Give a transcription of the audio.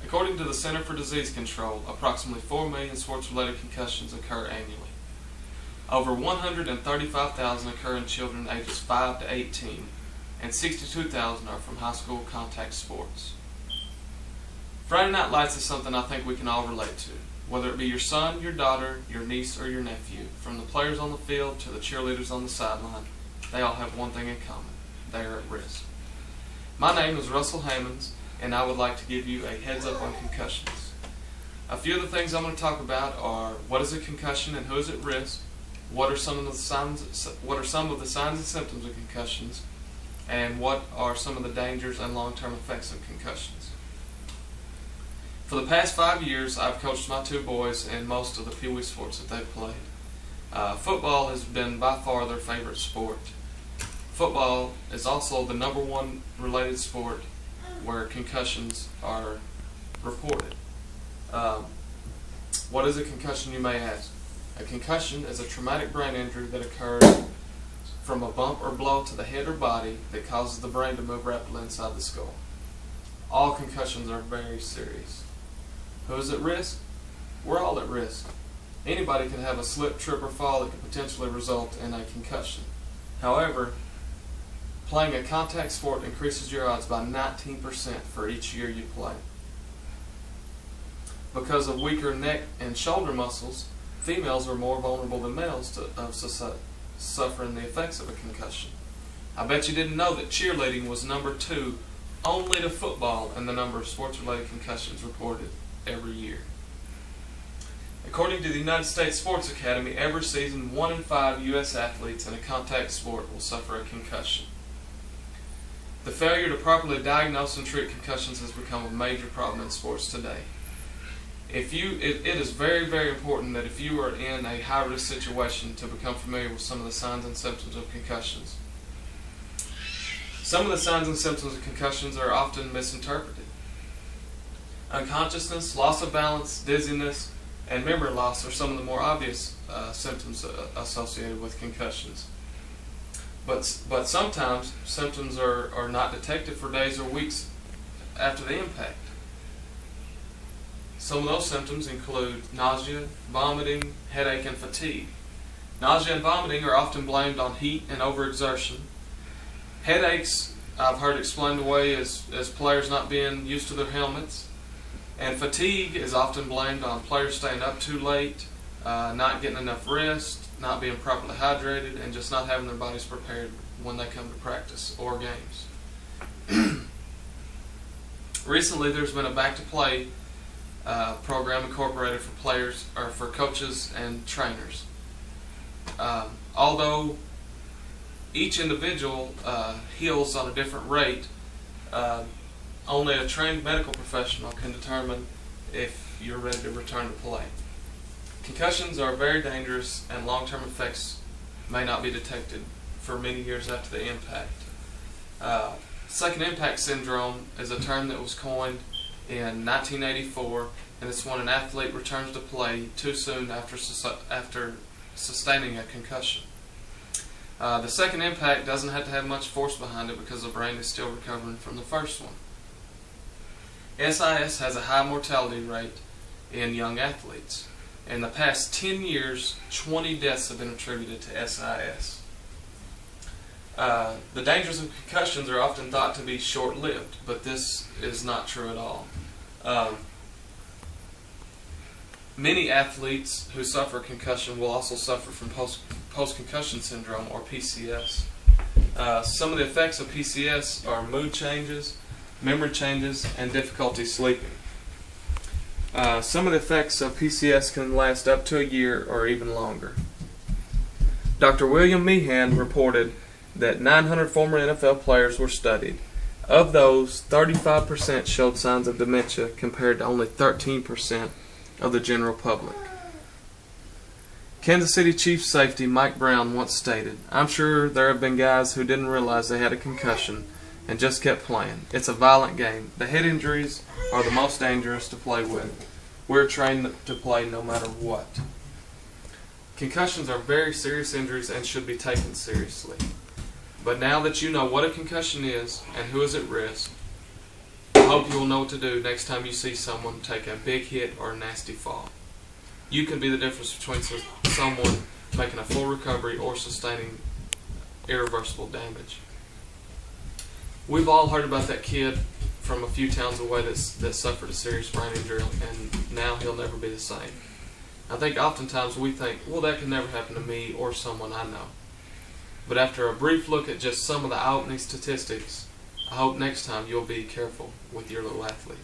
According to the Center for Disease Control, approximately 4 million sports-related concussions occur annually. Over 135,000 occur in children ages 5 to 18, and 62,000 are from high school contact sports. Friday Night Lights is something I think we can all relate to. Whether it be your son, your daughter, your niece, or your nephew, from the players on the field to the cheerleaders on the sideline, they all have one thing in common. They are at risk. My name is Russell Hammonds, and I would like to give you a heads up on concussions. A few of the things I'm going to talk about are what is a concussion and who is at risk, what are some of the signs and symptoms of concussions, and what are some of the dangers and long-term effects of concussions. For the past 5 years, I've coached my 2 boys in most of the Pee Wee sports that they've played. Football has been by far their favorite sport. Football is also the #1 related sport where concussions are reported. What is a concussion, you may ask? A concussion is a traumatic brain injury that occurs from a bump or blow to the head or body that causes the brain to move rapidly inside the skull. All concussions are very serious. Who is at risk? We're all at risk. Anybody can have a slip, trip, or fall that could potentially result in a concussion. However, playing a contact sport increases your odds by 19% for each year you play. Because of weaker neck and shoulder muscles, females are more vulnerable than males to suffering the effects of a concussion. I bet you didn't know that cheerleading was #2 only to football in the number of sports-related concussions reported every year. According to the United States Sports Academy, every season 1 in 5 U.S. athletes in a contact sport will suffer a concussion. The failure to properly diagnose and treat concussions has become a major problem in sports today. It is very, very important that if you are in a high-risk situation to become familiar with some of the signs and symptoms of concussions. Some of the signs and symptoms of concussions are often misinterpreted. Unconsciousness, loss of balance, dizziness, and memory loss are some of the more obvious symptoms associated with concussions. But sometimes symptoms are not detected for days or weeks after the impact. Some of those symptoms include nausea, vomiting, headache, and fatigue. Nausea and vomiting are often blamed on heat and overexertion. Headaches I've heard explained away as players not being used to their helmets. And fatigue is often blamed on players staying up too late, not getting enough rest, not being properly hydrated, and just not having their bodies prepared when they come to practice or games. Recently, there's been a back-to-play program incorporated for players or for coaches and trainers. Although each individual heals on a different rate, only a trained medical professional can determine if you're ready to return to play. Concussions are very dangerous, and long-term effects may not be detected for many years after the impact. Second impact syndrome is a term that was coined in 1984, and it's when an athlete returns to play too soon after sustaining a concussion. The second impact doesn't have to have much force behind it because the brain is still recovering from the first one. SIS has a high mortality rate in young athletes. In the past 10 years, 20 deaths have been attributed to SIS. The dangers of concussions are often thought to be short-lived, but this is not true at all. Many athletes who suffer concussion will also suffer from post-concussion syndrome, or PCS. Some of the effects of PCS are mood changes, memory changes, and difficulty sleeping. Some of the effects of PCS can last up to a year or even longer. Dr. William Meehan reported that 900 former NFL players were studied. Of those, 35% showed signs of dementia compared to only 13% of the general public. Kansas City Chiefs safety Mike Brown once stated, "I'm sure there have been guys who didn't realize they had a concussion and just kept playing. It's a violent game. The head injuries are the most dangerous to play with. We're trained to play no matter what." Concussions are very serious injuries and should be taken seriously. But now that you know what a concussion is and who is at risk, hope you will know what to do next time you see someone take a big hit or a nasty fall. You can be the difference between someone making a full recovery or sustaining irreversible damage. We've all heard about that kid from a few towns away that suffered a serious brain injury, and now he'll never be the same. I think oftentimes we think, well, that can never happen to me or someone I know. But after a brief look at just some of the eye-opening statistics, I hope next time you'll be careful with your little athlete.